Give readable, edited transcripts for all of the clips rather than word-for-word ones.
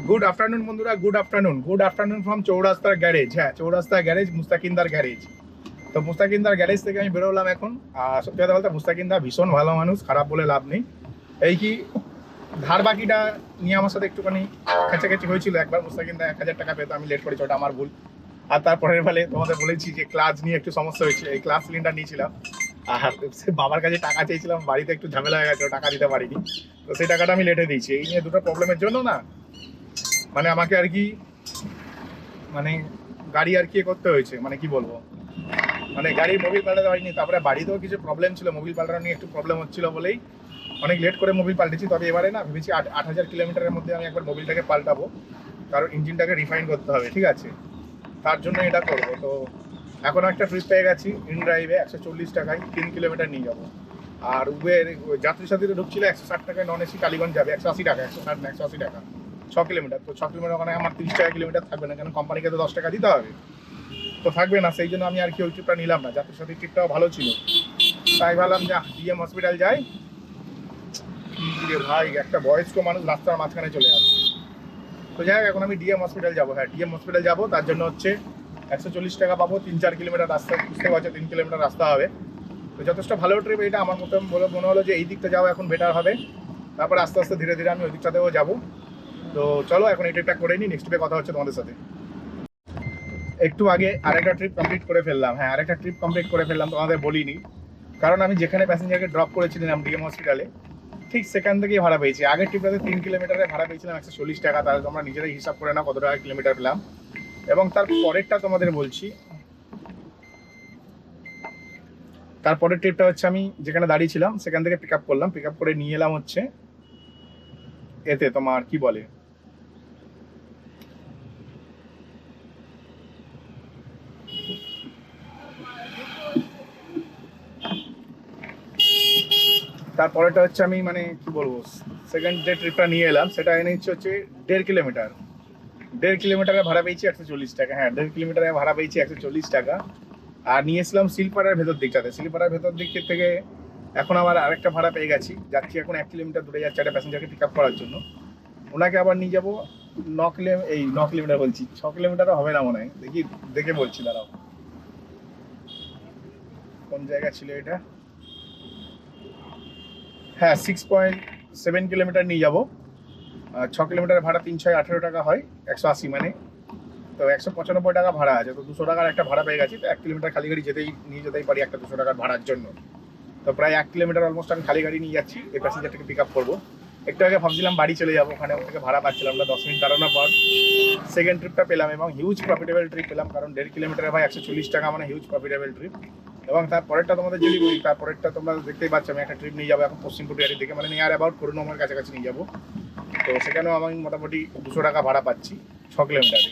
Good afternoon বন্ধুরা, good afternoon from চৌরাস্তার garage. হ্যাঁ, চৌরাস্তা গ্যারেজ, মুস্তাকিন্দার গ্যারেজ। তো মুস্তাকিন্দার গ্যারেজ থেকে আমি বেরোলাম এখন। আর সত্যি কথা বলতে মুস্তাকিন্দা ভীষণ ভালো মানুষ, খারাপ বলে লাভ নেই। এই কি ধার বাকিটা নিয়ে আমার সাথে একটুখানি কাছাকাছি হয়েছিল একবার। মুস্তাকিন্দা 1000 টাকা পেতো, আমি লেট করেছি, ওটা আমার ভুল। আর তারপরের বেলে তোমাদের বলেছি যে ক্লাচ নিয়ে একটু সমস্যা হয়েছিল, এই ক্লাচ সিলিন্ডার নিয়েছিলাম। আর বাবার কাছে টাকা চেয়েছিলাম, বাড়িতে একটু ঝামেলা হয়ে গেছে, টাকা দিতে পারিনি। তো সেই টাকাটা আমি লেটে দিয়েছি। এই নিয়ে দুটো প্রবলেমের জন্য না মানে আমাকে আর কি মানে গাড়ি আর কি করতে হয়েছে, মানে কি বলবো, মানে গাড়ির মোবিল পাল্টাতে হয়নি। তারপরে বাড়িতেও কিছু প্রবলেম ছিল, মোবিল পাল্টানো নিয়ে একটু প্রবলেম হচ্ছিল বলেই অনেক লেট করে মোবিল পাল্টেছি। তবে এবারে না ভেবেছি 8000 কিলোমিটারের মধ্যে আমি একবার মোবিলটাকে পাল্টাবো, কারণ ইঞ্জিনটাকে রিফাইন করতে হবে, ঠিক আছে? তার জন্য এটা করবো। তো এখন একটা ট্রিপ পেয়ে গেছি ইন ড্রাইভে 140 টাকায় 3 কিলোমিটার নিয়ে যাবো। আর উবের যাত্রী সাথীতে ঢুকছিল 160 টাকায়, নন এসি টালিগঞ্জ যাবে 180 টাকা, 160 না 180 টাকা 6 কিলোমিটার। তো 6 কিলোমিটার ওখানে আমার 30 টাকা কিলোমিটার থাকবে না, কেন কোম্পানিকে তো 10 টাকা দিতে হবে, তো থাকবে না। সেই জন্য আমি আর কি ওই ট্রিপটা নিলাম না। যাত্রী সাথী ট্রিপটাও ভালো ছিল, তাই ভাবলাম যে ডিএম হসপিটাল যাই। কি রে ভাই, একটা বয়স্ক মানুষ রাস্তার মাঝখানে চলে আসছে। তো যাই হোক, এখন আমি ডিএম হসপিটাল যাবো। হ্যাঁ, ডিএম হসপিটাল যাবো, তার জন্য হচ্ছে 140 টাকা পাবো। 3-4 কিলোমিটার রাস্তা, বুঝতে পারছো, 3 কিলোমিটার রাস্তা হবে। তো যথেষ্ট ভালো ট্রিপ এটা। আমার মতো মনে হলো যে এই দিকটা যাওয়া এখন বেটার হবে, তারপরে আস্তে আস্তে ধীরে ধীরে আমি ওই দিকটাতেও যাবো। তো চলো এখন এই ট্রিপটা করে নিই, নেক্সট ট্রিপে কথা হচ্ছে তোমাদের সাথে। একটু আগে আরেকটা ট্রিপ কমপ্লিট করে ফেললাম। হ্যাঁ, আরেকটা ট্রিপ কমপ্লিট করে ফেললাম, তোমাদের বলিনি। কারণ আমি যেখানে প্যাসেঞ্জারকে ড্রপ করেছিলাম ডিএম হসপিটালে, ঠিক সেখান থেকেই ভাড়া পেয়েছি। আগের ট্রিপটাতে 3 কিলোমিটারে ভাড়া পেয়েছিলাম 140 টাকা। তাহলে তোমরা নিজেরাই হিসাব করে নাও কত টাকা কিলোমিটার পেলাম। এবং তার পরেরটা তোমাদের বলছি, তারপরের ট্রিপটা হচ্ছে আমি যেখানে দাঁড়িয়েছিলাম সেখান থেকে পিক আপ করলাম, পিক আপ করে নিয়ে এলাম হচ্ছে এতে, তোমার কি বলে, তারপরেটা হচ্ছে আমি মানে কি বলবো, সেকেন্ড যে ট্রিপটা নিয়ে এলাম সেটা এনে হচ্ছে 1.5 কিলোমিটার। 1.5 কিলোমিটারে ভাড়া পেয়েছি 140 টাকা। হ্যাঁ, 1.5 কিলোমিটারে ভাড়া পেয়েছি 140 টাকা। আর নিয়েছিলাম শিলপাড়ার ভেতর দিকটাতে। শিলপাড়ার ভেতর দিক থেকে এখন আবার আরেকটা ভাড়া পেয়ে গেছি, যাচ্ছি এখন 1 কিলোমিটার দূরে যাচ্ছে একটা প্যাসেঞ্জারকে পিক আপ করার জন্য। ওনাকে আবার নিয়ে যাবো 9 কিলোমিটার বলছি, 6 কিলোমিটারও হবে না মনে হয়, দেখি দেখে বলছি, দাঁড়াও কোন জায়গা ছিল এটা। হ্যাঁ, 6.7 কিলোমিটার নিয়ে যাবো। 6 কিলোমিটার ভাড়া 3-6-18 টাকা হয়, 180 মানে। তো 195 টাকা ভাড়া আছে। তো 200 টাকার একটা ভাড়া পেয়ে গেছি। তো 1 কিলোমিটার খালি গাড়ি নিয়ে যেতেই পারি একটা 200 টাকার ভাড়ার জন্য। তো প্রায় 1 কিলোমিটার অলমোস্ট আমি খালি গাড়ি নিয়ে যাচ্ছি, এই প্যাসেঞ্জারটাকে পিক আপ করবো। একটু আগে ভাবছিলাম বাড়ি চলে যাবো, ওখানে থেকে ভাড়া পাচ্ছিলাম না। 10 মিনিট দাঁড়ানোর পর সেকেন্ড ট্রিপটা পেলাম এবং হিউজ প্রফিটেবল ট্রিপ পেলাম, কারণ 1.5 কিলোমিটারে ভাই 140 টাকা মানে হিউজ প্রফিটেবল ট্রিপ। এবং তারপরেরটা তোমাদের যদি বলি, তারপরেরটা তোমরা দেখতেই পাচ্ছ, আমি একটা ট্রিপ নিয়ে যাবো এখন পশ্চিম পুটিয়ারি দিকে, মানে নিয়ার অ্যাবাউট করুণাময়ের কাছাকাছি নিয়ে যাবো। তো সেখানেও আমি মোটামুটি 200 টাকা ভাড়া পাচ্ছি 6 কিলোমিটারে।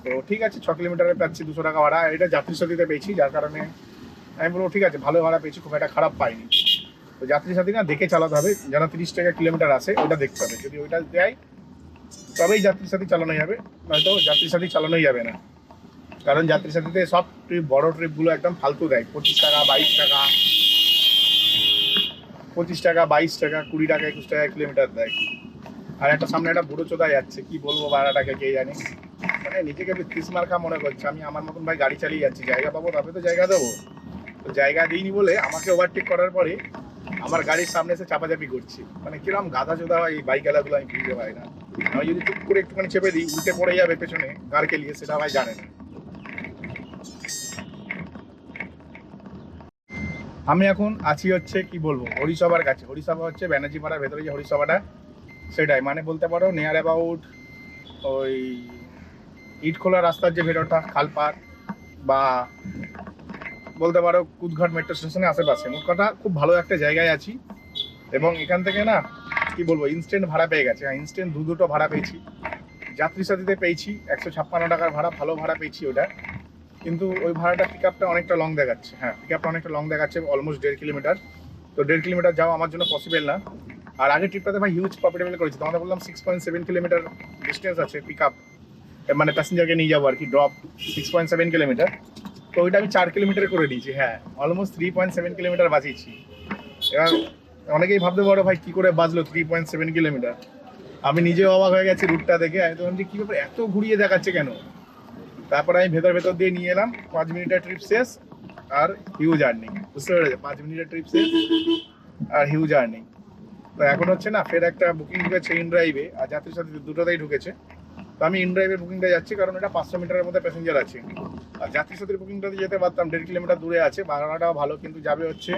তো ঠিক আছে, 6 কিলোমিটারে পাচ্ছি 200 টাকা ভাড়া। এটা যাত্রী সাথীতে পেয়েছি, যার কারণে আমি বলবো ঠিক আছে, ভালো ভাড়া পেয়েছি, খুব একটা খারাপ পাইনি। তো যাত্রী সাথী না দেখে চালাতে হবে, যেন 30 টাকা কিলোমিটার আসে ওটা দেখতে হবে। যদি ওইটা দেয় তবেই যাত্রী সাথী চালানো যাবে, নয়তো যাত্রী সাথী চালানোই যাবে না। কারণ যাত্রী সাথীতে সব ট্রিপ, বড় ট্রিপগুলো একদম ফালতু দেয়। 25 টাকা 22 টাকা, 25 টাকা 22 টাকা 20 টাকা 21 টাকা কিলোমিটার দেয়। আর একটা সামনে একটা বুড়ো চোদা যাচ্ছে, কি বলবো ভাড়াটাকে কে জানে, মানে নিজেকে তিসমার্কা মনে করছে। আমি আমার মতন ভাই গাড়ি চালিয়ে যাচ্ছি, জায়গা পাবো তবে তো জায়গা দেবো। তো জায়গা দিইনি বলে আমাকে ওভারটেক করার পরে আমার গাড়ির সামনে এসে চাপাচাপি করছি। মানে কিরকম গাধা চোদা হয় এই বাইক এলাগুলো, আমি বুঝতে পারি না। আমি যদি চুপ করে একটুখানি চেপে দিই, উল্টে পড়ে যাবে পেছনে গাড় কেলিয়ে, সেটা ভাই জানে না। আমি এখন আছি হচ্ছে কি বলবো, হরিসভার কাছে। হরিসভা হচ্ছে ব্যানার্জি পাড়ার ভেতরে যে হরিসভাটা, সেটাই মানে বলতে পারো নিয়ার অ্যাবাউট ওই ইটখোলা রাস্তার যে ভেতরটা, খালপাড়, বা বলতে পারো কুদঘাট মেট্রো স্টেশনের আশেপাশে। মোট কথা খুব ভালো একটা জায়গায় আছি। এবং এখান থেকে না কি বলবো, ইনস্ট্যান্ট ভাড়া পেয়ে গেছে। ইনস্ট্যান্ট দুটো ভাড়া পেয়েছি। যাত্রী সাথীতে পেয়েছি 156 টাকার ভাড়া, ভালো ভাড়া পেয়েছি ওটা। কিন্তু ওই ভাড়াটা পিক আপটা অনেকটা লং দেখাচ্ছে। হ্যাঁ, পিক আপটা অনেকটা লং দেখাচ্ছে, অলমোস্ট 1.5 কিলোমিটার। তো 1.5 কিলোমিটার যাওয়া আমার জন্য পসিবল না। আর আগের ট্রিপটাতে ভাই হিউজ প্রফিটেবল করেছি। তোমাদের বললাম 6.7 কিলোমিটার ডিস্টেন্স আছে পিক আপ, মানে প্যাসেঞ্জারকে নিয়ে যাবো আর কি, ড্রপ 6.7 কিলোমিটার। তো ওইটা আমি 4 কিলোমিটার করে দিয়েছি। হ্যাঁ, অলমোস্ট 3.7 কিলোমিটার বাঁচিয়েছি। এবার অনেকেই ভাবতে পারো ভাই কী করে বাঁচলো 3.7 কিলোমিটার। আমি নিজে অবাক হয়ে গেছি রুটটা দেখে। আমি তো ভাবছি কি ব্যাপার, এত ঘুরিয়ে দেখাচ্ছে কেন। তারপর আমি ভেতর ভেতর দিয়ে নিয়ে এলাম। 5 মিনিটের ট্রিপ শেষ আর হিউজ আর্নিং, বুঝতে পেরেছে? 5 মিনিটের ট্রিপ শেষ আর হিউজ আর্নিং। তো এখন হচ্ছে না, ফের একটা বুকিং ঢুকেছে ইন ড্রাইভে আর যাত্রীর সাথে দুটোতেই ঢুকেছে। তো আমি ইন ড্রাইভের বুকিংটা যাচ্ছি কারণ এটা 500 মিটারের মধ্যে প্যাসেঞ্জার আছে। আর যাত্রীর সাথে বুকিংটাতে যেতে পারতাম, 1.5 কিলোমিটার দূরে আছে, ভাড়াটাও ভালো, কিন্তু যাবে হচ্ছে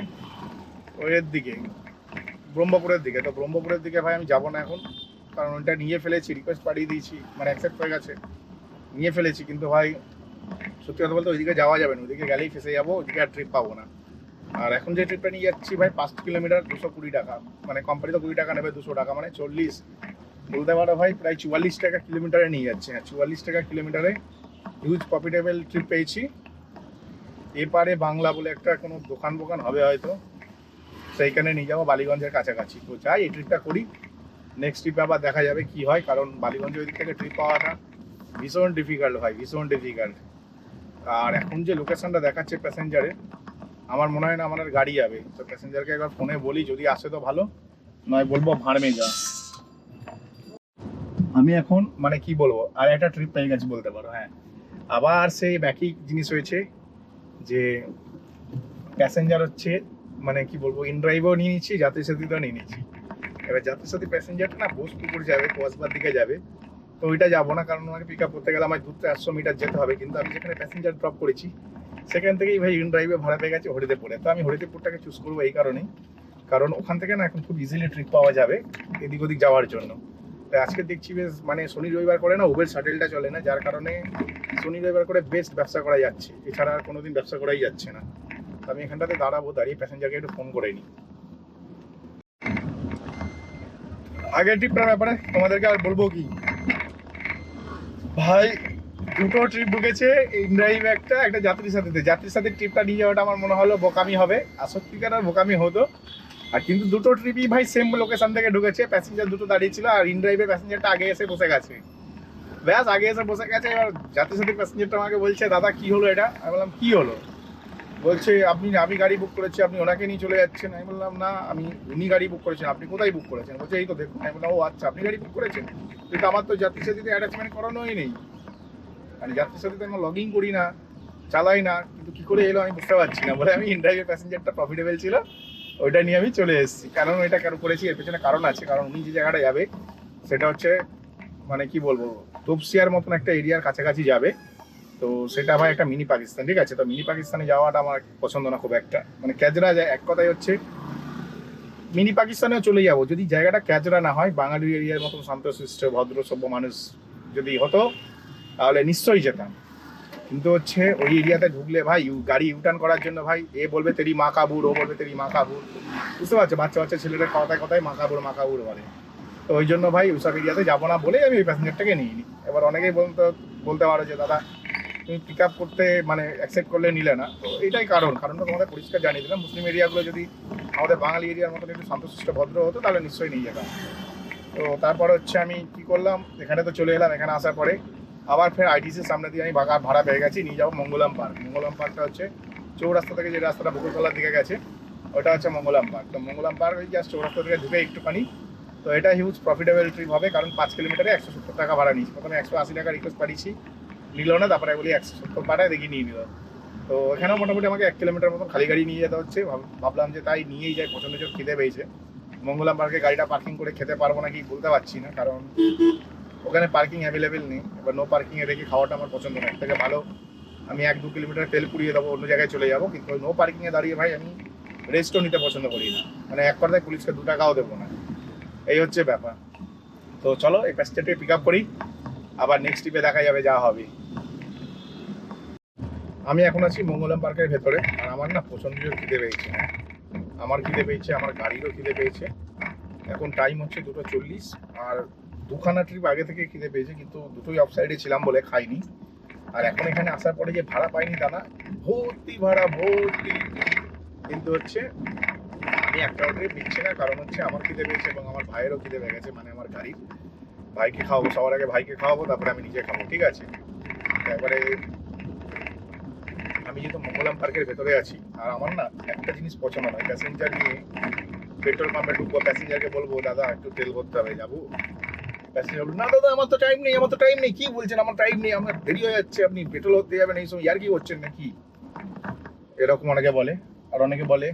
ওয়ের দিকে, ব্রহ্মপুরের দিকে। তো ব্রহ্মপুরের দিকে ভাই আমি যাবো না এখন, কারণ ওইটা নিয়ে ফেলেছি, রিকোয়েস্ট পাঠিয়ে দিয়েছি, মানে অ্যাকসেপ্ট হয়ে গেছে, নিয়ে ফেলেছি। কিন্তু ভাই সত্যি কথা বলতে ওইদিকে যাওয়া যাবে না, ওইদিকে গেলেই ফেসে যাবো, ওইদিকে আর ট্রিপ পাবো না। আর এখন যে ট্রিপটা নিয়ে যাচ্ছি ভাই 5 কিলোমিটার 220 টাকা, মানে কোম্পানি তো 20 টাকা নেবে, 200 টাকা মানে 40, বলতে পারো ভাই প্রায় 44 টাকা কিলোমিটারে নিয়ে যাচ্ছে। হ্যাঁ, 44 টাকা কিলোমিটারে হিউজ প্রফিটেবল ট্রিপ পেয়েছি। এপারে বাংলা বলে একটা কোনো দোকান বোকান হবে হয়তো, সেইখানে নিয়ে যাবো, বালিগঞ্জের কাছাকাছি। তো যাই, এই ট্রিপটা করি, নেক্সট ট্রিপে আবার দেখা যাবে কি হয়, কারণ বালিগঞ্জ ওই দিক থেকে ট্রিপ পাওয়াটা ভীষণ ডিফিকাল্ট ভাই, ভীষণ ডিফিকাল্ট। আর এখন যে লোকেশনটা দেখাচ্ছে প্যাসেঞ্জারে, আমার মনে হয় না আমার আর গাড়ি যাবে। তো প্যাসেঞ্জারকে একবার ফোনে বলি, যদি আসে তো ভালো, নয় বলবো ভাড়মে যা। আমি এখন মানে কি বলবো, আর একটা ট্রিপ পেয়ে গেছি বলতে পারো। হ্যাঁ, আবার সেই একই জিনিস হয়েছে যে প্যাসেঞ্জার হচ্ছে, মানে কি বলবো, ইন ড্রাইভও নিয়ে নিচ্ছি, যাত্রী সাথীতেও নিয়ে নিচ্ছি। এবার যাত্রী সাথী প্যাসেঞ্জারটা না বোসপুকুর যাবে, কসবার দিকে যাবে। তো ওইটা যাবো না, কারণ আমাকে পিক আপ করতে গেলে আমার 200 মিটার যেতে হবে। কিন্তু আমি যেখানে প্যাসেঞ্জার ড্রপ করেছি সেখান থেকেই ভাই ইন ড্রাইভে ভাড়া পেয়ে গেছে হরিদেবপুরে। তো আমি হরিদেবপুরটাকে চুজ করবো এই কারণেই, কারণ ওখান থেকে না এখন খুব ইজিলি ট্রিপ পাওয়া যাবে এদিক ওদিক যাওয়ার জন্য। তাই আজকে দেখছি বেশ, মানে শনি রবিবার করে না উবের শাটেলটা চলে না, যার কারণে শনি রবিবার করে বেস্ট ব্যবসা করা যাচ্ছে, এছাড়া আর কোনোদিন ব্যবসা করাই যাচ্ছে না। আমি এখানটাতে দাঁড়াবো, দাঁড়িয়ে প্যাসেঞ্জারকে একটু ফোন করে নিই। আগের ট্রিপটার ব্যাপারে তোমাদেরকে আর বলবো কি ভাই, দুটো ট্রিপ ঢুকেছে ইন ড্রাইভ, একটা যাত্রীর সাথে। যাত্রীর সাথে ট্রিপটা নিয়ে যাওয়াটা আমার মনে হলো বোকামি হবে, আর সত্যিকার আর বোকামি হতো। আর কিন্তু দুটো ট্রিপই ভাই সেম লোকেশন থেকে ঢুকেছে, প্যাসেঞ্জার দুটো দাঁড়িয়ে ছিল, আর ইন ড্রাইভের প্যাসেঞ্জারটা আগে এসে বসে গেছে, ব্যাস আগে এসে বসে গেছে। এবার যাত্রীর সাথে প্যাসেঞ্জারটা আমাকে বলছে, দাদা কি হলো এটা? আমি বললাম কি হলো? বলছে আমি গাড়ি বুক করেছি, আপনি ওনাকে নিয়ে চলে যাচ্ছেন। আমি বললাম না, উনি গাড়ি বুক করেছেন, আপনি কোথায় বুক করেছেন? বলছে এই তো দেখুন। আমি বললাম ও আচ্ছা, আপনি গাড়ি বুক করেছেন, কিন্তু আমার তো যাত্রীর সাথে অ্যাটাচমেন্ট করানোই নেই, মানে যাত্রীর সাথে আমরা লগ ইন করি না, চালাই না, কিন্তু কি করে এলো আমি বুঝতে পারছি না। বলে আমি ইনড্রাইভের প্যাসেঞ্জারটা প্রফিটেবল ছিল, ওইটা নিয়ে আমি চলে এসেছি। কারণ এটা কেন করেছি, এর পেছনে কারণ আছে। কারণ উনি যে জায়গাটা যাবে সেটা হচ্ছে, মানে কি বলবো, তপসিয়ার মতন একটা এরিয়ার কাছাকাছি যাবে। তো সেটা ভাই একটা মিনি পাকিস্তান, ঠিক আছে? তো মিনি পাকিস্তানে যাওয়াটা আমার পছন্দ না খুব একটা, মানে ক্যাজরা যায় এক কথায় হচ্ছে। মিনি পাকিস্তানেও চলে যাবো যদি জায়গাটা ক্যাজরা না হয়, বাঙালি এরিয়ার মতন শান্তশিষ্ট ভদ্র সভ্য মানুষ যদি হতো তাহলে নিশ্চয়ই যেতাম। কিন্তু হচ্ছে ওই এরিয়াতে ঢুকলে ভাই গাড়ি ইউটার্ন করার জন্য ভাই এ বলবে তেরি মা কাবুর, ও বলবে তেরি মা কাবুর, বুঝতে পারছো? বাচ্চা বাচ্চা ছেলেদের কথায় কথায় মা কাবুর বলে। তো ওই জন্য ভাই ওইসব এরিয়াতে যাবো না বলে আমি ওই প্যাসেঞ্জারটাকে নিয়ে নিই। এবার অনেকেই বলতে পারো যে দাদা তুমি পিক আপ করতে মানে অ্যাকসেপ্ট করলে নিলে না। তো এটাই কারণটা তোমাদের পরিষ্কার জানিয়ে দিলাম। মুসলিম এরিয়াগুলো যদি আমাদের বাঙালি এরিয়ার মতন একটু শান্তশিষ্ট ভদ্র হতো তাহলে নিশ্চয়ই নিয়ে যেতাম। তো তারপর হচ্ছে আমি কি করলাম, এখানে তো চলে এলাম। এখানে আসার পরে আবার ফের আইটিসির সামনে দিয়ে আমি ভাড়া পেয়ে গেছি, নিয়ে যাবো মঙ্গলাম পার্ক। মঙ্গলাম পার্কটা হচ্ছে চৌরাস্তা থেকে যে রাস্তাটা বকুলতলার দিকে গেছে ওটা হচ্ছে মঙ্গলাম পার্ক। তো মঙ্গলাম পার্ক ওই জাস্ট চৌরাস্তা থেকে ঢুকে একটুখানি। তো এটা হিউজ প্রফিটেবল ট্রিপ হবে, কারণ 5 কিলোমিটারে 170 টাকা ভাড়া নিয়েছি। প্রথমে 180 টাকা রিকোয়েস্ট পাঠিয়েছি, নিল না, তারপরে বলি 170 পাঠায়, দেখি নিয়ে নিল। তো এখানেও মোটামুটি আমাকে 1 কিলোমিটার মতন খালি গাড়ি নিয়ে যেতে হচ্ছে। ভাবলাম যে তাই নিয়েই যাই, প্রচণ্ড জোর খিদে পেয়েছে। মঙ্গলাম পার্কে গাড়িটা পার্কিং করে খেতে পারবো নাকি বলতে পারছি না, কারণ ওখানে পার্কিং অ্যাভেলেবেল নেই। এবার নো পার্কিংয়ে রেখে খাওয়াটা আমার পছন্দ না। এর থেকে ভালো আমি 1-2 কিলোমিটার তেল পুড়িয়ে দেবো, অন্য জায়গায় চলে যাবো। কিন্তু ওই নো পার্কিংয়ে দাঁড়িয়ে ভাই আমি রেস্টও নিতে পছন্দ করি না, মানে এক কথায় পুলিশকে 2 টাকাও দেবো না, এই হচ্ছে ব্যাপার। তো চলো এই প্যাসেঞ্জারকে পিক আপ করি, আবার নেক্সট ট্রিপে দেখা যাবে যা হবে। আমি এখন আছি মঙ্গলাম পার্কের ভেতরে, আর আমার না প্রচণ্ড জোর খিদে পেয়েছে। আমার খিদে পেয়েছে, আমার গাড়িরও খিদে পেয়েছে। এখন টাইম হচ্ছে 2:40, আর দুখানা ট্রিপ আগে থেকে খিদে পেয়েছে, কিন্তু দুটোই অফ সাইডে ছিলাম বলে খাইনি। আর এখন এখানে আসার পরে যে ভাড়া পাইনি তা না, ভর্তি ভাড়া ভর্তি। কিন্তু হচ্ছে আমি একটাও ট্রিপ নিচ্ছি না, কারণ হচ্ছে আমার খিদে পেয়েছে এবং আমার ভাইয়েরও খিদে পেয়ে গেছে, মানে আমার গাড়ির। ভাইকে খাওয়াবো, সবার আগে ভাইকে খাওয়াবো, তারপরে আমি নিজে খাবো, ঠিক আছে? এবারে আমি যেহেতু মঙ্গলাম পার্কের ভেতরে আছি, আর আমার না একটা জিনিস পছন্দ নয়, প্যাসেঞ্জার নিয়ে পেট্রোল পাম্পে ঢুকবো, প্যাসেঞ্জারকে বলবো দাদা একটু তেল ভরতে হবে, যাবো? প্যাসেঞ্জার বললো, না দাদা আমার তো টাইম নেই, আমার তো টাইম নেই। কি বলছেন আমার টাইম নেই, আমার দেরি হয়ে যাচ্ছে, আপনি পেট্রোল হতে যাবেন, এই সময় ইয়ার কি করছেন নাকি? এরকম অনেকে বলে। আর অনেকে বলে,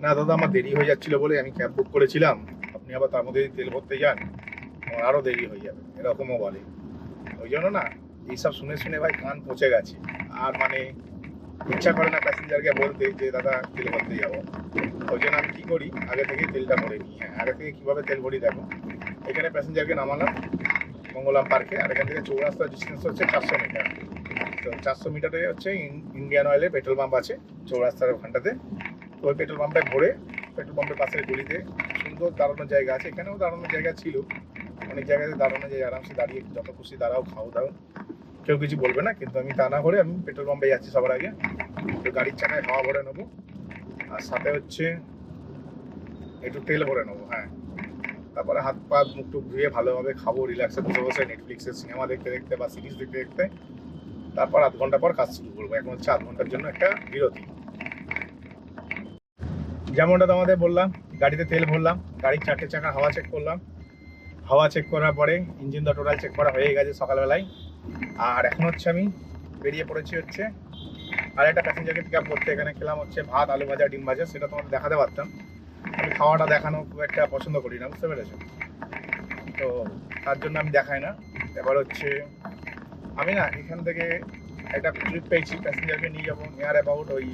না দাদা আমার দেরি হয়ে যাচ্ছিল বলে আমি ক্যাব বুক করেছিলাম, আপনি আবার তার মধ্যে যদি তেল ভরতে যান আমার আরও দেরি হয়ে যাবে, এরকমও বলে। ওই জন্য না এইসব শুনে শুনে ভাই কান পচে গেছে। আর মানে ইচ্ছা করে না প্যাসেঞ্জারকে বলতে যে দাদা তেল ভরতে যাবো। ওই জন্য আমি কী করি, আগে থেকে তেলটা ভরে নিই। হ্যাঁ, আগে থেকে কীভাবে তেল ভরি দেখো, এখানে প্যাসেঞ্জারকে নামালাম মঙ্গলাম পার্কে, আর এখান থেকে চৌরাস্তার ডিস্টেন্স হচ্ছে 400 মিটার। তো 400 মিটারে হচ্ছে ইন্ডিয়ান অয়েলের পেট্রোল পাম্প আছে চৌরাস্তার ওখানটাতে। তো ওই পেট্রোল পাম্পটায় ভরে পেট্রোল পাম্পের পাশের গলিতে সুন্দর দাঁড়ানোর জায়গা আছে, এখানেও দাঁড়ানোর জায়গা ছিল, অনেক জায়গাতে দাঁড়ানো যায়, আরামসে দাঁড়িয়ে যত খুশি দাঁড়াও, খাও দাও, কেউ কিছু বলবে না। কিন্তু আমি তা না করে আমি পেট্রোল পাম্পে যাচ্ছি সবার আগে, তো গাড়ির চাকায় হাওয়া ভরে নেবো, আর সাথে হচ্ছে একটু তেল ভরে নেবো। হ্যাঁ, তারপরে হাত পা মুখ টুক ধুয়ে ভালোভাবে খাবো, রিল্যাক্সে বসে বসে নেটফ্লিক্সের সিনেমা দেখতে দেখতে বা সিরিজ দেখতে দেখতে। তারপর আধ ঘন্টা পর কাজ শুরু করবো। এখন হচ্ছে আধ ঘন্টার জন্য একটা বিরতি। যেমনটা তোমাদের বললাম, গাড়িতে তেল ভরলাম, গাড়ির 4টে চাকা হাওয়া চেক করলাম, হাওয়া চেক করার পরে ইঞ্জিন দা টোটাল চেক করা হয়ে গেছে সকালবেলায়। আর এখন হচ্ছে আমি বেরিয়ে পড়েছি হচ্ছে আর একটা প্যাসেঞ্জারকে পিক আপ করতে। এখানে খেলাম হচ্ছে ভাত, আলু ভাজা, ডিম ভাজা, সেটা তোমাদের দেখাতে পারতাম। আমি খাওয়াটা দেখানো খুব একটা পছন্দ করি না, বুঝতে পেরেছো? তো তার জন্য আমি দেখাই না। এবার হচ্ছে আমি না এখান থেকে একটা ট্রিপ পেয়েছি, প্যাসেঞ্জারকে নিয়ে যাবো নিয়ার অ্যাবাউট ওই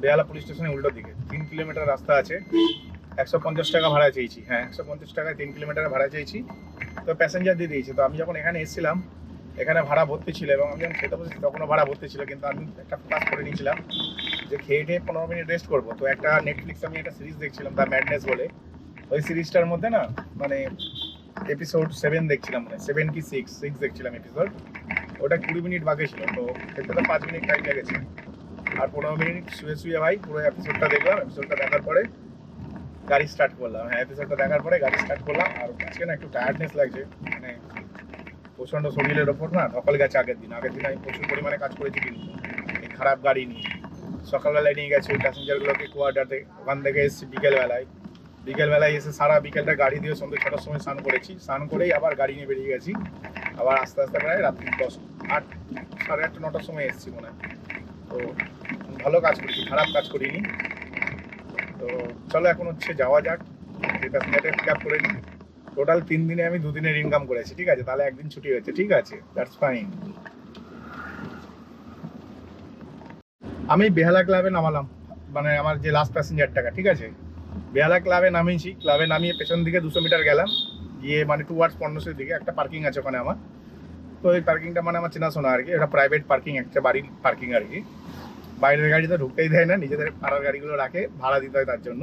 বেহালা পুলিশ স্টেশনের উল্টো দিকে। 3 কিলোমিটার রাস্তা আছে, 150 টাকা ভাড়া চেয়েছি। হ্যাঁ, 150 টাকায় 3 কিলোমিটার ভাড়া চেয়েছি। তো প্যাসেঞ্জার দিয়ে দিয়েছি। তো আমি যখন এখানে এসেছিলাম, এখানে ভাড়া ভর্তি ছিল, এবং আমি যখন খেতে বসেছি তখনও ভাড়া ভর্তি ছিল। কিন্তু আমি একটা ফোকাস করে নিয়েছিলাম যে খেয়ে টেয়ে 15 মিনিট রেস্ট করবো। তো একটা নেটফ্লিক্সে আমি একটা সিরিজ দেখছিলাম, দ্য ম্যাডনেস বলে। ওই সিরিজটার মধ্যে না মানে এপিসোড 7 দেখছিলাম, মানে 7 কি 6 দেখছিলাম এপিসোড। ওটা 20 মিনিট বাকি ছিল, তো খেতে তো 5 মিনিট টাইম লেগেছে। আর 15 মিনিট শুয়ে শুয়ে ভাই পুরো এপিসোডটা দেখলাম। এপিসোডটা দেখার পরে গাড়ি স্টার্ট করলাম। হ্যাঁ, এপিসোডটা দেখার পরে গাড়ি স্টার্ট করলাম। আর আজকে না একটু টায়ার্ডনেস লাগছে, মানে প্রচণ্ড শরীরের ওপর না ধকল গেছে। আগের দিন আমি প্রচুর পরিমাণে কাজ করেছি, কিন্তু এই খারাপ গাড়ি নিয়ে সকালবেলায় নিয়ে গেছি ওই প্যাসেঞ্জারগুলোকে কোয়ার্টারে। ওখান থেকে এসেছি বিকেলবেলায় এসে সারা বিকেলটা গাড়ি দিয়ে সন্ধ্যে 6টার সময় স্নান করেছি। স্নান করেই আবার গাড়ি নিয়ে বেরিয়ে গেছি। আবার আস্তে আস্তে প্রায় রাত্রি 8, সাড়ে 8টা 9টার সময় এসেছি মনে হয়। তো ভালো কাজ করেছি, খারাপ কাজ করিনি। তো চলো এখন হচ্ছে যাওয়া যাক, এই প্যাসেঞ্জারটা পিক আপ করে নিই। টোটাল 3 দিনে আমি 2 দিনের ইনকাম করেছি, ঠিক আছে? তাহলে একদিন ছুটি হয়েছে, ঠিক আছে, দ্যাটস ফাইন। আমি বেহালা ক্লাবে নামালাম, মানে আমার যে লাস্ট প্যাসেঞ্জারটাকে, ঠিক আছে? বেহালা ক্লাবে নামিয়েছি। ক্লাবে নামিয়ে পেছন দিকে 200 মিটার গেলাম, গিয়ে মানে টুয়ার্ডস পর্ণশ্রীর দিকে একটা পার্কিং আছে ওখানে আমার। তো এই পার্কিংটা মানে আমার চেনাশোনা আর কি, এটা প্রাইভেট পার্কিং, একটা বাড়ির পার্কিং আর কি। বাইরের গাড়িতে ঢুকতেই দেয় না, নিজেদের পাড়ার গাড়িগুলো রাখে, ভাড়া দিতে হয় তার জন্য।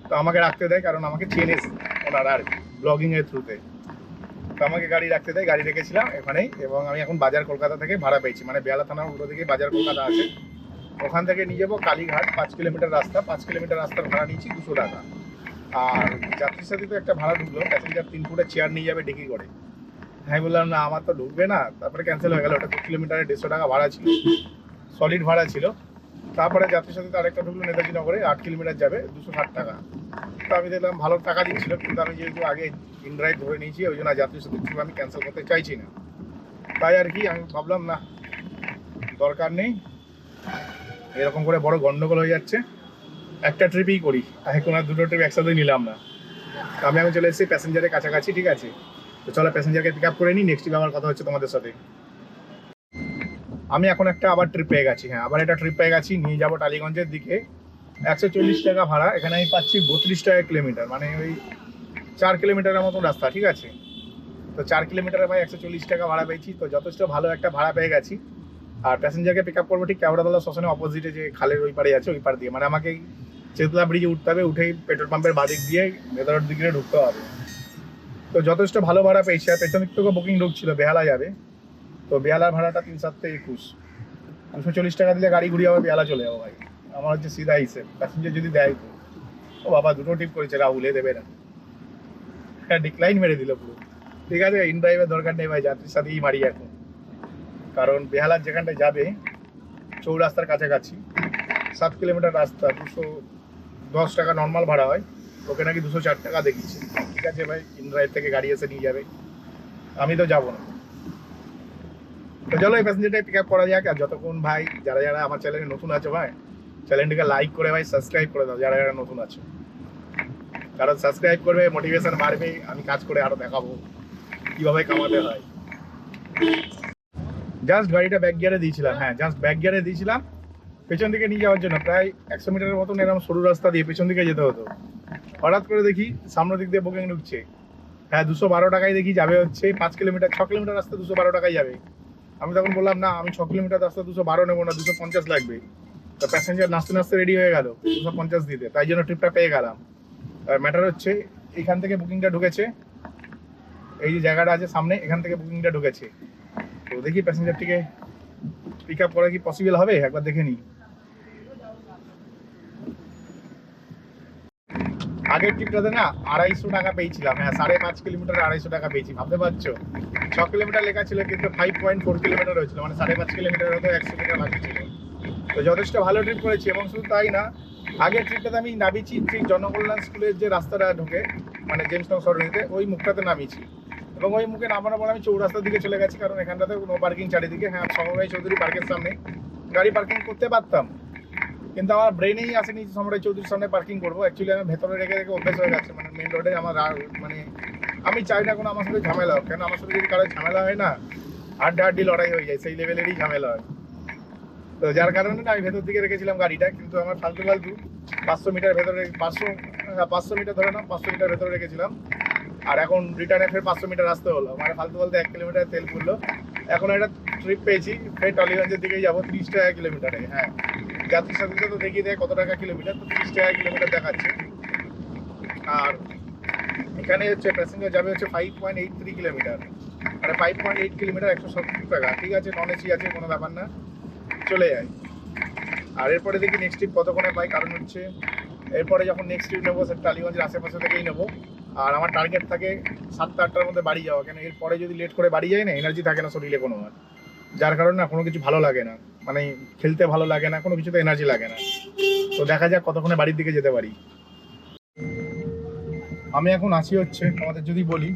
তো আমাকে রাখতে দেয়, কারণ আমাকে চেনে ওনারা আর কি, ব্লগিংয়ের থ্রুতে। তো আমাকে গাড়ি রাখতে দেয়, গাড়ি রেখেছিলাম এখানেই। এবং আমি এখন বাজার কলকাতা থেকে ভাড়া পেয়েছি, মানে বেহালা থানার উল্টো দিকে বাজার কলকাতা আছে, ওখান থেকে নিয়ে যাবো কালীঘাট। 5 কিলোমিটার রাস্তা, 5 কিলোমিটার রাস্তার ভাড়া নিয়েছি 200 টাকা। আর যাত্রীর সাথে তো একটা ভাড়া ঢুকলো, প্যাসেঞ্জার 3 ফুটের চেয়ার নিয়ে যাবে ডিকি করে। আমি বললাম না আমার তো ঢুকবে না, তারপরে ক্যান্সেল হয়ে গেল। ওটা 2 কিলোমিটারে 150 টাকা ভাড়া ছিল, সলিড ভাড়া ছিল। তারপরে যাত্রীর সাথে আরেকটা ঢুকলো নেতাজি নগরে, 8 কিলোমিটার যাবে, 260 টাকা। তো আমি দেখলাম ভালো টাকা দিচ্ছিল, কিন্তু আমি যেহেতু আগে ইনড্রাইভ ধরে নিয়েছি, ওই জন্য যাত্রীর সাথে আমি ক্যান্সেল করতে চাইছি না। তাই আর কি আমি ভাবলাম না, দরকার নেই, এরকম করে বড় গন্ডগোল হয়ে যাচ্ছে, একটা ট্রিপই করি। এখন আর 2টো ট্রিপ একসাথে নিলাম না। আমি চলে এসেছি প্যাসেঞ্জারের কাছাকাছি, ঠিক আছে? তো চলো প্যাসেঞ্জারকে পিক আপ করে নিই, নেক্সট ট্রিপ আমার কথা হচ্ছে তোমাদের সাথে। আমি এখন একটা আবার ট্রিপ পেয়ে গেছি। হ্যাঁ, আবার একটা ট্রিপ পেয়ে গেছি, নিয়ে যাবো টালিগঞ্জের দিকে। 140 টাকা ভাড়া, এখানে আমি পাচ্ছি 32 টাকা কিলোমিটার, মানে ওই 4 কিলোমিটারের মতন রাস্তা, ঠিক আছে? তো 4 কিলোমিটারে ভাই 140 টাকা ভাড়া পেয়েছি, তো যথেষ্ট ভালো একটা ভাড়া পেয়ে গেছি। আর প্যাসেঞ্জারকে পিক আপ করবো ঠিক কেওড়াতলা স্টেশনের অপোজিটে, যে খালের ওই পাড়ে আছে, ওই পাড় দিয়ে। মানে আমাকে চেতলা ব্রিজে উঠতে হবে, উঠেই পেট্রোল পাম্পের বাদিক দিয়ে ভেতরের দিকে ঢুকতে হবে। তো যথেষ্ট ভালো ভাড়া পেয়েছি। আর পেছন দিক থেকে বুকিং ঢুকছিল, বেহালা যাবে। তো বেহালার ভাড়াটা 3 7 21, 240 টাকা দিলে গাড়ি ঘুরিয়ে আবার বেহালা চলে যাবো ভাই। আমার হচ্ছে সিধা হিসেব, প্যাসেঞ্জার যদি দেয় তো। ও বাবা, 2টো ট্রিপ করেছে রাহুলে, দেবে না। হ্যাঁ, ডিক্লাইন মেরে দিল পুরো। ঠিক আছে, ইন ড্রাইভের দরকার নেই ভাই, যাত্রীর সাথেই মারি এখন। কারণ বেহালার যেখানটায় যাবে চৌরাস্তার কাছাকাছি, 7 কিলোমিটার রাস্তা, 210 টাকা নর্মাল ভাড়া হয়, ওকে নাকি 204 টাকা দেখিয়েছে। ঠিক আছে ভাই, ইন ড্রাইভ থেকে গাড়ি এসে নিয়ে যাবে, আমি তো যাবো না। তো চলো এই প্যাসেঞ্জারটাই পিক আপ করা যাক। আর যতক্ষণ ভাই যারা যারা আমার চ্যানেলে নতুন আছে ভাই, চ্যানেলটিকে লাইক করে ভাই সাবস্ক্রাইব করে দাও যারা যারা নতুন আছে, কারণ সাবস্ক্রাইব করবে মোটিভেশন বাড়বে, আমি কাজ করে আরো দেখাবো কিভাবে কামাতে হয়। জাস্ট গাড়িটা ব্যাক গিয়ারে দিয়েছিলাম, হ্যাঁ জাস্ট ব্যাক গিয়ারে দিয়েছিলাম পেছন দিকে নিয়ে যাওয়ার জন্য। প্রায় 100 মিটারের মতন এরকম সরু রাস্তা দিয়ে পেছন দিকে যেতে হতো। হঠাৎ করে দেখি সামনের দিক দিয়ে বুকিং ঢুকছে, হ্যাঁ 212 টাকায় দেখি যাবে হচ্ছে 5 কিলোমিটার 6 কিলোমিটার রাস্তা 212 টাকায় যাবে। আমি তখন বললাম না, আমি 6 কিলোমিটার রাস্তা 212 নেবো না, 250 লাগবে। তো প্যাসেঞ্জার নাচতে নাচতে রেডি হয়ে গেল 250 দিতে, তাই জন্য ট্রিপটা পেয়ে গেলাম। আর ম্যাটার হচ্ছে এখান থেকে বুকিংটা ঢুকেছে, এই যে জায়গাটা আছে সামনে, এখান থেকে বুকিংটা ঢুকেছে। তো দেখি প্যাসেঞ্জারটিকে পিক আপ করা কি পসিবল হবে, একবার দেখে নিই। আগের ট্রিপটাতে না 250 টাকা পেয়েছিলাম, হ্যাঁ 5.5 কিলোমিটার 250 টাকা পেয়েছি, ভাবতে পারছো। 6 কিলোমিটার লেখা ছিল কিন্তু 5.4 কিলোমিটার হয়েছিল, মানে 5.5 কিলোমিটার হতো 100 মিটার বাকি ছিল। তো যথেষ্ট ভালো ট্রিপ করেছি। এবং শুধু তাই না, আগের ট্রিপটাতে আমি নামিয়েছি ঠিক জনকল্যাণ স্কুলের যে রাস্তাটা ঢুকে মানে জেমস টাউন সরণিতে, ওই মুখটাতে নামিয়েছি। এবং ওই মুখে নামানোর পর আমি চৌরাস্তার দিকে চলে গেছি, কারণ এখানটাতে নো পার্কিং চারিদিকে। হ্যাঁ সমবায় চৌধুরী পার্কের সামনে গাড়ি পার্কিং করতে পারতাম, কিন্তু আমার ব্রেনেই আসেনি সমরাই চৌধুরীর সামনে পার্কিং করবো। অ্যাকচুয়ালি আমি ভেতরে রেখে রেখে অভ্যেস হয়ে যাচ্ছে, মানে মেন রোডে আমার মানে আমি চাই না কোনো আমার সাথে ঝামেলা হোক, কেন আমার সাথে যদি কারো ঝামেলা হয় না, হাড্ডি লড়াই হয়ে যায়, সেই লেভেলেরই ঝামেলা হয়। তো যার কারণে না আমি ভেতর দিকে রেখেছিলাম গাড়িটা, কিন্তু আমার ফালতু 500 মিটার ভেতরে 500 মিটার ধরে না 500 মিটার ভেতরে রেখেছিলাম। আর এখন রিটার্নে ফের 500 মিটার আসতে হলো, মানে ফালতু বলতে 1 কিলোমিটার তেল পুড়লো। এখন একটা ট্রিপ পেয়েছি ফের টলিগঞ্জের দিকেই যাবো 30 টাকা কিলোমিটারে। হ্যাঁ যাত্রীর সাথে তো দেখিয়ে দেয় কত টাকা কিলোমিটার, তো 30 টাকা কিলোমিটার দেখাচ্ছে। আর এখানে হচ্ছে প্যাসেঞ্জার যাবে হচ্ছে 5.83 কিলোমিটার, মানে 5.8 কিলোমিটার 170 টাকা। ঠিক আছে, নন এসি আছে, কোনো ব্যাপার না, চলে যায়। আর এরপরে দেখি নেক্সট ট্রিপ কতক্ষণে পাই, কারণ হচ্ছে এরপরে যখন নেক্সট ট্রিপ নেবো সেটা টালিগঞ্জের আশেপাশে থেকেই নেবো। আর আমার টার্গেট থাকে 7টা-8টার মধ্যে বাড়ি যাওয়া, কেন এরপরে যদি লেট করে বাড়ি যায় না, এনার্জি থাকে না শরীরে কোনো আর, যার কারণে না কোনো কিছু ভালো লাগে না, মানে খেলতে ভালো লাগে না, কোনো কিছুতে এনার্জি লাগে না। তো দেখা যাক কতক্ষণে বাড়ির দিকে যেতে পারি। আমি এখন আছি হচ্ছে আমাদের যদি বলি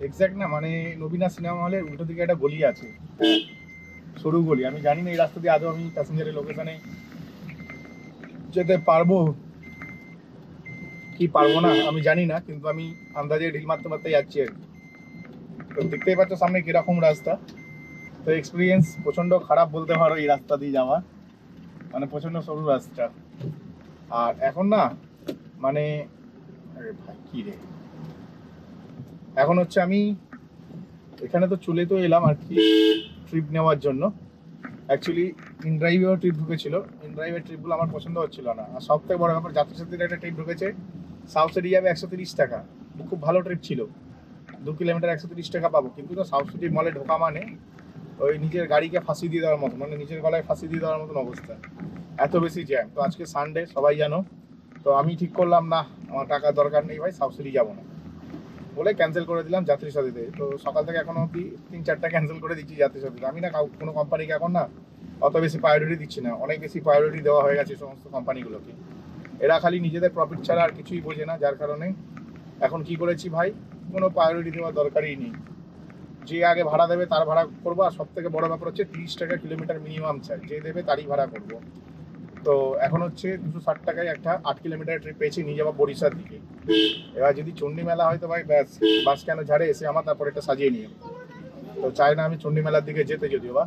এক্স্যাক্ট না, মানে নবীনা সিনেমা হলের উল্টো দিকে একটা গলি আছে, সরু গলি। আমি জানি না এই রাস্তা দিয়ে আদৌ আমি প্যাসেঞ্জারের লোকেশনে যেতে পারবো কি পারবো না আমি জানি না, কিন্তু আমি আন্দাজে ঢিল মারতে মারতে যাচ্ছি আর কি। তো দেখতেই পাচ্ছ সামনে কিরকম রাস্তা। তো এক্সপিরিয়েন্স প্রচণ্ড খারাপ বলতে পারো এই রাস্তা দিয়ে যাওয়া, মানে প্রচণ্ড সরু রাস্তা। আর এখন না মানে আরে ভাই কি রে, এখন হচ্ছে আমি এখানে তো চলে তো এলাম আর কি ট্রিপ নেওয়ার জন্য। অ্যাকচুয়ালি ইন ড্রাইভেও ট্রিপ ঢুকেছিল, ইন ড্রাইভের ট্রিপগুলো আমার পছন্দ হচ্ছিল না। আর সব থেকে বড় ব্যাপার, যাত্রী সাথীর একটা ট্রিপ ঢুকেছে সাউথ সিটি যাবে 130 টাকা, খুব ভালো ট্রিপ ছিল, 2 কিলোমিটার 130 টাকা পাবো। কিন্তু তো সাউথ সিটি মলে ঢোকা মানে ওই নিজের গাড়িকে ফাঁসি দিয়ে দেওয়ার মতো, মানে নিজের গলায় ফাঁসি দিয়ে দেওয়ার মতন অবস্থা, এত বেশি জ্যাম। তো আজকে সানডে সবাই জানো, তো আমি ঠিক করলাম না আমার টাকার দরকার নেই ভাই, সাউথ সিটি যাবো না বলে ক্যান্সেল করে দিলাম যাত্রী সাথীতে। তো সকাল থেকে এখনো অব্দি 3-4টা ক্যান্সেল করে দিচ্ছি যাত্রী সাথীতে। আমি না কোনো কোম্পানিকে এখন না অত বেশি প্রায়োরিটি দিচ্ছি না, অনেক বেশি প্রায়োরিটি দেওয়া হয়ে গেছে সমস্ত কোম্পানিগুলোকে। এরা খালি নিজেদের প্রফিট ছাড়া আর কিছুই বোঝে না, যার কারণে এখন কি করেছি ভাই, কোনো প্রায়োরিটি দেওয়ার দরকারই নেই। যে আগে ভাড়া দেবে তার ভাড়া করবো। আর সব থেকে বড় ব্যাপার হচ্ছে 30 টাকা কিলোমিটার মিনিমাম চাই, যে দেবে তারই ভাড়া করবো। তো এখন হচ্ছে 260 টাকায় একটা 8 কিলোমিটার ট্রিপ পেয়েছি নিয়ে যাবো বরিশার দিকে। এবার যদি চণ্ডী মেলা হয় তো ভাই ব্যাস, বাস কেন ঝাড়ে এসে আমার তারপর এটা সাজিয়ে নিয়ে। তো চাই না আমি চণ্ডী মেলার দিকে যেতে যদিও বা।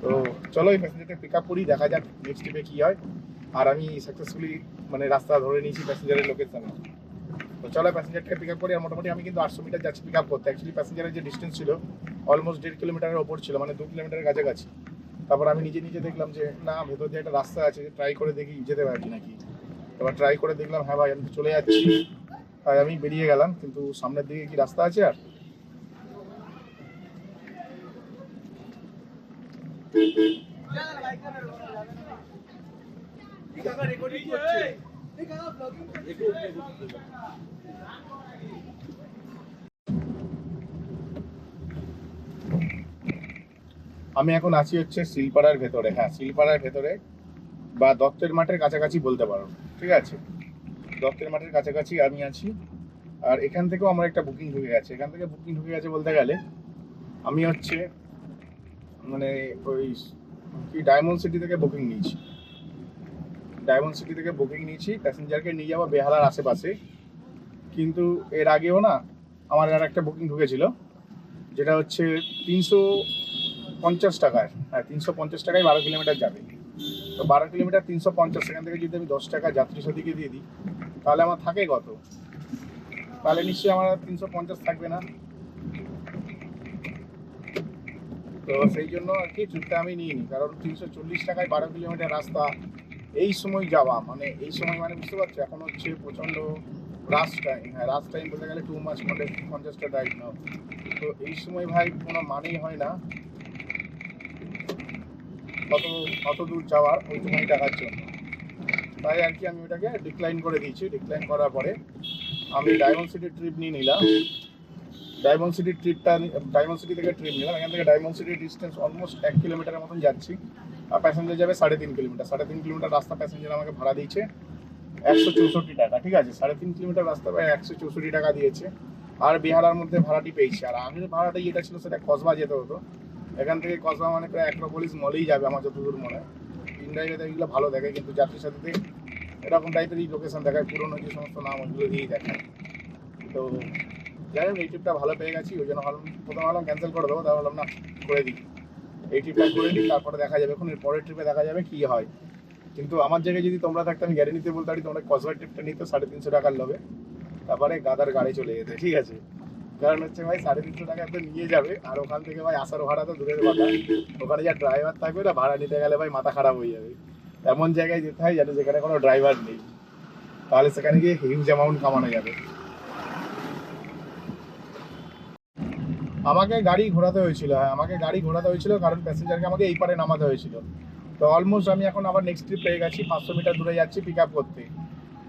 তো চলো এই প্যাসেঞ্জারকে পিক আপ করি, দেখা যাক নেক্সট ট্রিপে কী হয়। আর আমি সাকসেসফুলি মানে রাস্তা ধরে নিয়েছি প্যাসেঞ্জারের লোকেশনে। তো চলো প্যাসেঞ্জারকে পিক আপ করি। আর মোটামুটি আমি কিন্তু 800 মিটার যাচ্ছি পিক আপ করতে। অ্যাকচুয়ালি প্যাসেঞ্জারের যে ডিস্টেন্স ছিল অলমোস্ট 1.5 কিলোমিটারের ওপর ছিল, মানে 2 কিলোমিটারের কাছাকাছি। তারপর আমি নিজে নিজে দেখলাম যে না, ভেতর দিয়ে একটা রাস্তা আছে, ট্রাই করে দেখি যেতে পারি নাকি। এবার ট্রাই করে দেখলাম হ্যাঁ ভাই আমি চলে যাচ্ছি, তাই আমি বেরিয়ে গেলাম। কিন্তু সামনের দিকে কি রাস্তা আছে আর? আমি এখন আছি হচ্ছে শিলপাড়ার ভেতরে, হ্যাঁ শিলপাড়ার ভেতরে বা দত্তের মাঠের কাছাকাছি বলতে পারো। ঠিক আছে, দত্তের মাঠের কাছাকাছি আমি আছি। আর এখান থেকেও আমার একটা বুকিং ঢুকে গেছে। এখান থেকে বুকিং ঢুকে গেছে বলতে গেলে আমি হচ্ছে মানে ওই কি ডায়মন্ড সিটি থেকে বুকিং নিয়েছি। ডায়মন্ড সিটি থেকে বুকিং নিয়েছি, প্যাসেঞ্জারকে নিয়ে যাবো বেহালার আশেপাশে। কিন্তু এর আগেও না আমার আর একটা বুকিং ঢুকেছিল, যেটা হচ্ছে 350 টাকায়। হ্যাঁ, 350 টাকায় 12 কিলোমিটার যাবে। তো 12 কিলোমিটার 350, সেখান থেকে যদি আমি 10 টাকা যাত্রী সাথীকে দিয়ে দিই, তাহলে আমার থাকে কত? তাহলে নিশ্চয়ই আমার 350 থাকবে না। তো সেই জন্য আর কি ট্রিপটা আমি নিইনি, কারণ 340 টাকায় 12 কিলোমিটার রাস্তা এই সময় যাওয়া, মানে এই সময় মানে বুঝতে পারছো, এখন হচ্ছে প্রচণ্ড রাশ টাইম। হ্যাঁ, রাশ টাইম বলতে গেলে 2 মাস কনজেস্টেড রাইড নাও। তো এই সময় ভাই কোনো মানেই হয় না কত দূর যাওয়ার ওই সময় টাকার জন্য। তাই আর কি আমি ওটাকে ডিক্লাইন করে দিয়েছি। ডিক্লাইন করার পরে আমি ডায়মন্ড সিটির ট্রিপ নিয়ে নিলাম। ডায়মন্ড সিটি থেকে ট্রিপ নিলাম। এখান থেকে ডায়মন্ড সিটির ডিস্টেন্স অলমোস্ট 1 কিলোমিটারের মতন যাচ্ছি, আর প্যাসেঞ্জার যাবে 3.5 কিলোমিটার। 3.5 কিলোমিটার রাস্তা প্যাসেঞ্জার আমাকে ভাড়া দিয়েছে 164 টাকা। ঠিক আছে, 3.5 কিলোমিটার রাস্তা প্রায় 164 টাকা দিয়েছে। আর বেহালার মধ্যে ভাড়াটি পেয়েছি। আর আগের ভাড়াটা যেটা ছিল সেটা কসবা যেতে হতো। এখান থেকে কসবা মানে প্রায় অ্যাক্রোপলিস মলেই যাবে আমার যতদূর মনে হয়। ইনড্রাইভে এগুলো ভালো দেখায়, কিন্তু যাত্রী সাথীতে এরকম টাইপেরই লোকেশন দেখায়, পুরোনো যে সমস্ত নাম ওইগুলো দিয়েই দেখায়। তো যাই হোক, এই ট্রিপটা ভালো পেয়ে গেছি, ওই জন্য প্রথম ভাবলাম ক্যান্সেল করে দেবো, তারপর ভাবলাম না, করে দিই। এই ট্রিপটা করে দিই, তারপরে দেখা যাবে, এখন এর পরের ট্রিপে দেখা যাবে কী হয়। কিন্তু আমার জায়গায় যদি তোমরা থাকতে আমি গ্যারেন্টিতে বলতে পারি তোমরা কসবা ট্রিপটা নিতে 350 টাকার লোভে তারপরে গাদার গাড়ি চলে যেতে। ঠিক আছে, কারণ হচ্ছে ভাই 350 টাকা তো নিয়ে যাবে, আর ওখান থেকে ভাই আসার ভাড়া তো দূরের কথা, ওখানে যা ড্রাইভার থাকবে না, ভাড়া নিতে গেলে ভাই মাথা খারাপ হয়ে যাবে। এমন জায়গায় যেতে হয় যাতে যেখানে কোনো ড্রাইভার নেই, তাহলে সেখানে গিয়ে হিউজ অ্যামাউন্ট কামানো যাবে। আমাকে গাড়ি ঘোরাতে হয়েছিল। হ্যাঁ, আমাকে গাড়ি ঘোরাতে হয়েছিল, কারণ প্যাসেঞ্জারকে আমাকে এই পারে নামাতে হয়েছিল। তো অলমোস্ট আমি এখন আবার নেক্সট ট্রিপ পেয়ে গেছি, 500 মিটার দূরে যাচ্ছি পিক আপ করতে।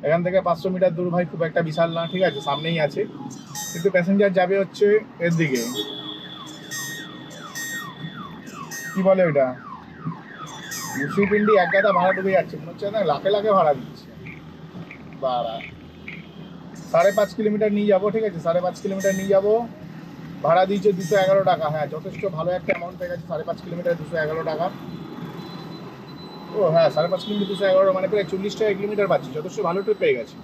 এখান থেকে 500 মিটার দূর ভাই, খুব একটা বিশাল না, ঠিক আছে, সামনেই আছে। কিন্তু প্যাসেঞ্জার যাবে হচ্ছে এর দিকে, কি বলে ওইটা, মুসিপিন্ডি। এক গাদা ভাড়া ডুবে যাচ্ছে, মনে হচ্ছে না লাখে লাখে ভাড়া দিচ্ছে ভাড়া। 5.5 কিলোমিটার নিয়ে যাবো, ঠিক আছে, 5.5 কিলোমিটার নিয়ে যাবো, ভাড়া দিয়েছে 211 টাকা। হ্যাঁ, যথেষ্ট ভালো একটা অ্যামাউন্ট পেয়ে গেছে, 5.5 কিলোমিটার 211 টাকা। ও হ্যাঁ, 5.5 কিলোমিটার 211 মানে প্রায় 40 টাকা কিলোমিটার পাচ্ছি, যথেষ্ট ভালো ট্রিপ পেয়ে গেছি।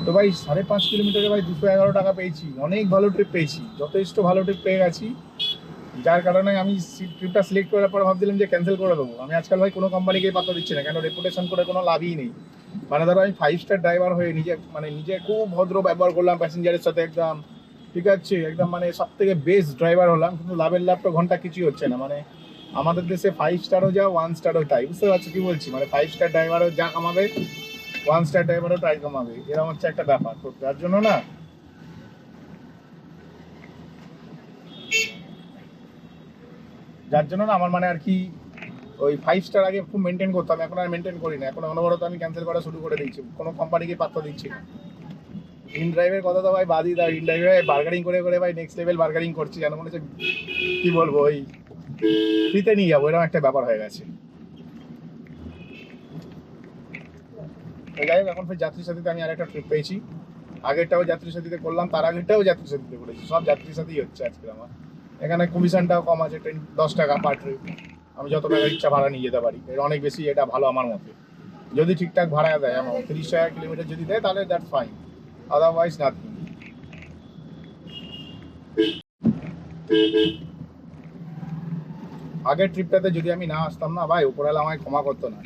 তো ভাই 5.5 কিলোমিটারে ভাই 211 টাকা পেয়েছি, অনেক ভালো ট্রিপ পেয়েছি, যথেষ্ট ভালো ট্রিপ পেয়ে গেছি। যার কারণে আমি ট্রিপটা সিলেক্ট করার পর ভাবছিলাম যে ক্যান্সেল করে দেবো। আমি আজকাল ভাই কোনো কোম্পানিকেই পাত্তা দিচ্ছি না, কেন রেপুটেশন করে কোনো লাভই নেই। মানে ধরো আমি 5 স্টার ড্রাইভার হয়ে নিজে খুব ভদ্র ব্যবহার করলাম প্যাসেঞ্জারের সাথে, একদম ঠিক আছে, একদম মানে সব থেকে বেস্ট ড্রাইভার হলাম, কিন্তু লাভ তো ঘন্টা কিছুই হচ্ছে না। মানে আমাদের দেশে 5 স্টারও যা 1 স্টারও তাই, বুঝতে পারছো কি বলছি? মানে 5 স্টার ড্রাইভারও যা কামাবে, 1 স্টার ড্রাইভারও তাই কামাবে, এরকম হচ্ছে একটা ব্যাপার। তো যার জন্য না আমার মানে আর কি ওই 5 স্টার আগে খুব মেনটেন করতাম, এখন আর মেনটেন করি না। এখন অনবরত আমি ক্যান্সেল করা শুরু করে দিচ্ছি, কোনো কোম্পানিকে পাত্তা দিচ্ছি না। ইন ড্রাইভের কথা তো ভাই বাদই দাও, ইন ড্রাইভে বার্গারিং করে করে ভাই নেক্সট লেভেল বার্গারিং করছি, যেন মনে হচ্ছে কি বলবো, ওই ফ্রিতে নিয়ে যাবো, এরকম একটা ব্যাপার হয়ে গেছে। তো যাই হোক, এখন ফের যাত্রীর সাথীতে আমি আর একটা ট্রিপ পেয়েছি। আগেরটাও যাত্রীর সাথীতে করলাম, তার আগেরটাও যাত্রীর সাথীতে করেছি, সব যাত্রীর সাথেই হচ্ছে আজকে আমার। এখানে কমিশনটাও কম আছে, 10 টাকা পার ট্রিপ। আমি যত টাকা ইচ্ছা ভাড়া নিয়ে যেতে পারি, এর অনেক বেশি, এটা ভালো আমার মতে। যদি ঠিকঠাক ভাড়া দেয়, আমার 30 টাকা কিলোমিটার যদি দেয় তাহলে দ্যাটস ফাইন, আদারওয়াইজ নাথিং। আগের ট্রিপটাতে যদি আমি না আসতাম না ভাই, উপরওয়ালা আমায় ক্ষমা করতো না,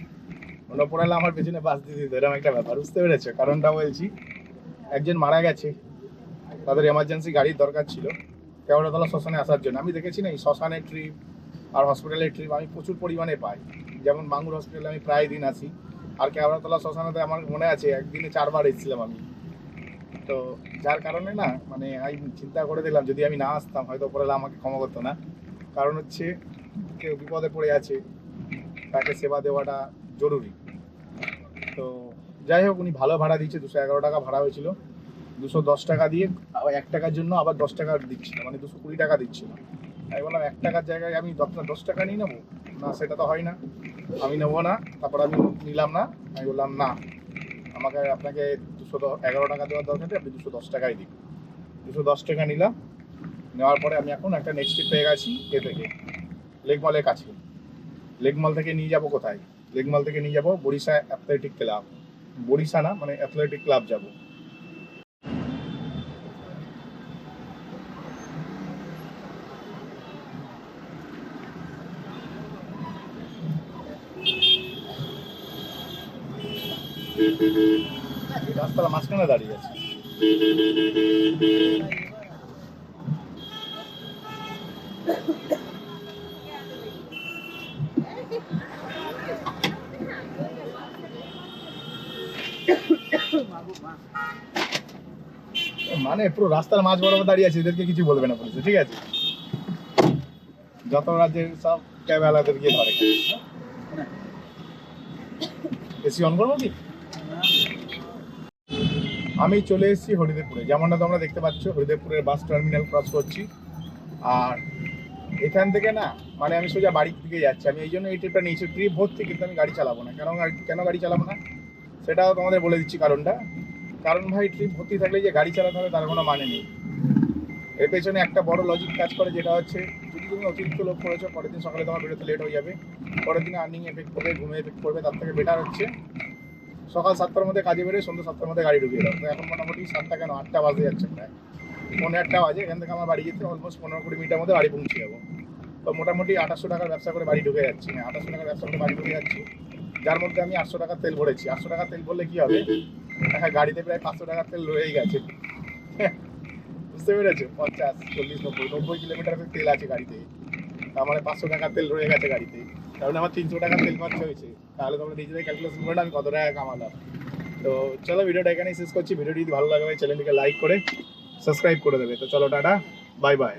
উপরওয়ালা আমার পেছনে বাস দিয়ে দিত, এরকম একটা ব্যাপার, বুঝতে পেরেছো? কারণটা বলছি, একজন মারা গেছে, তাদের এমার্জেন্সি গাড়ির দরকার ছিল কেওড়াতলা শ্মশানে আসার জন্য। আমি দেখেছি না, এই শ্মশানের ট্রিপ আর হসপিটালের ট্রিপ আমি প্রচুর পরিমাণে পাই। যেমন বাঙ্গুর হসপিটালে আমি প্রায় দিন আসি, আর কেওড়াতলা শ্মশানেতে আমার মনে আছে একদিনে 4 বার এসেছিলাম আমি। তো যার কারণে না, মানে আমি চিন্তা করে দিলাম যদি আমি না আসতাম হয়তো উপরওয়ালা আমাকে ক্ষমা করতো না। কারণ হচ্ছে কেউ বিপদে পড়ে আছে, তাকে সেবা দেওয়াটা জরুরি। তো যাই হোক, উনি ভালো ভাড়া দিচ্ছে, 211 টাকা ভাড়া হয়েছিল। 210 টাকা দিয়ে আবার 1 টাকার জন্য আবার 10 টাকা দিচ্ছিল, মানে 220 টাকা দিচ্ছিল। আমি বললাম 1 টাকার জায়গায় আমি 10 টাকা নিয়ে নেবো না, সেটা তো হয় না, আমি নেবো না। তারপর আমি নিলাম না, আমি বললাম না, আপনাকে 211 টাকা দেওয়ার দরকার নেই, আপনি 210 টাকাই দিন। 210 টাকা নিলাম, নেওয়ার পরে আমি এখন একটা নেক্সট ট্রিপ পেয়ে গেছি এ থেকে লেক মলের কাছে। লেক মল থেকে নিয়ে যাব কোথায়? লেক মল থেকে নিয়ে যাব বরিশা অ্যাথলেটিক ক্লাব। বরিশা না, মানে অ্যাথলেটিক ক্লাব যাব। রাস্তার মাঝখানে দাঁড়িয়ে আছে। মানে পুরো রাস্তার মাঝ বরাবর দাঁড়িয়ে আছে, এদেরকে কিছু বলবে না পুলিশ, ঠিক আছে? যত রাজ্যের সব ক্যাবেলাদেরকে ধরে। এসি অন করবো কি? আমি চলে এসেছি হরিদেবপুরে, যেমনটা তোমরা দেখতে পাচ্ছ হরিদেবপুরের বাস টার্মিনাল ক্রস করছি। আর এখান থেকে না, মানে আমি সোজা বাড়ির দিকে যাচ্ছি। আমি এই জন্য এই ট্রিপটা নিয়েছি, ট্রিপ ভর্তি, কিন্তু আমি গাড়ি চালাবো না। কেন গাড়ি চালাবো না সেটাও তোমাদের বলে দিচ্ছি কারণটা। কারণ ভাই, ট্রিপ ভর্তি থাকলে যে গাড়ি চালাতে হবে তার কোনো মানে নেই। এর পেছনে একটা বড় লজিক কাজ করে, যেটা হচ্ছে যদি তুমি অতিরিক্ত লোক করেছো, পরের দিন সকালে তোমার বেরোতে লেট হয়ে যাবে, পরের দিনে আর্নিং এফেক্ট করবে, ঘুমে এফেক্ট করবে। তার থেকে বেটার হচ্ছে সকাল 7টার মধ্যে কাজে বেরোয়, সন্ধ্যা 7টার মধ্যে গাড়ি ঢুকিয়ে দাও। তো এখন মোটামুটি 7টা কেন 8টা বাজে যাচ্ছে, প্রায় 8:30 বাজে। এখান থেকে আমার বাড়ি যেতে অলমোস্ট 15-20 মিনিটের মধ্যে বাড়ি পৌঁছে যাবো। তো মোটামুটি 2800 টাকার ব্যবসা করে বাড়ি ঢুকে যাচ্ছি। 2800 টাকার ব্যবসা করে বাড়ি ঢুকে যাচ্ছি, যার মধ্যে আমি 800 টাকার তেল ভরেছি। 800 টাকার তেল ভরলে কি হবে? হ্যাঁ, গাড়িতে প্রায় 500 টাকার তেল রয়েই গেছে। বুঝতে পেরেছো? 50, 40, 90 কিলোমিটার তেল আছে গাড়িতে। তার মানে 500 টাকার তেল রয়ে গেছে গাড়িতে। কারণ আমার 300 টাকার তেল খরচা হয়েছে। তাহলে তোমরা নিজেদের ক্যালকুলেশন করে আমি কত টাকা কামালাম। তো চলো, ভিডিওটা এখানেই শেষ করছি। ভিডিওটি যদি ভালো লাগে চ্যানেলটিকে লাইক করে সাবস্ক্রাইব করে দেবে। তো চলো, টাটা, বাই বাই।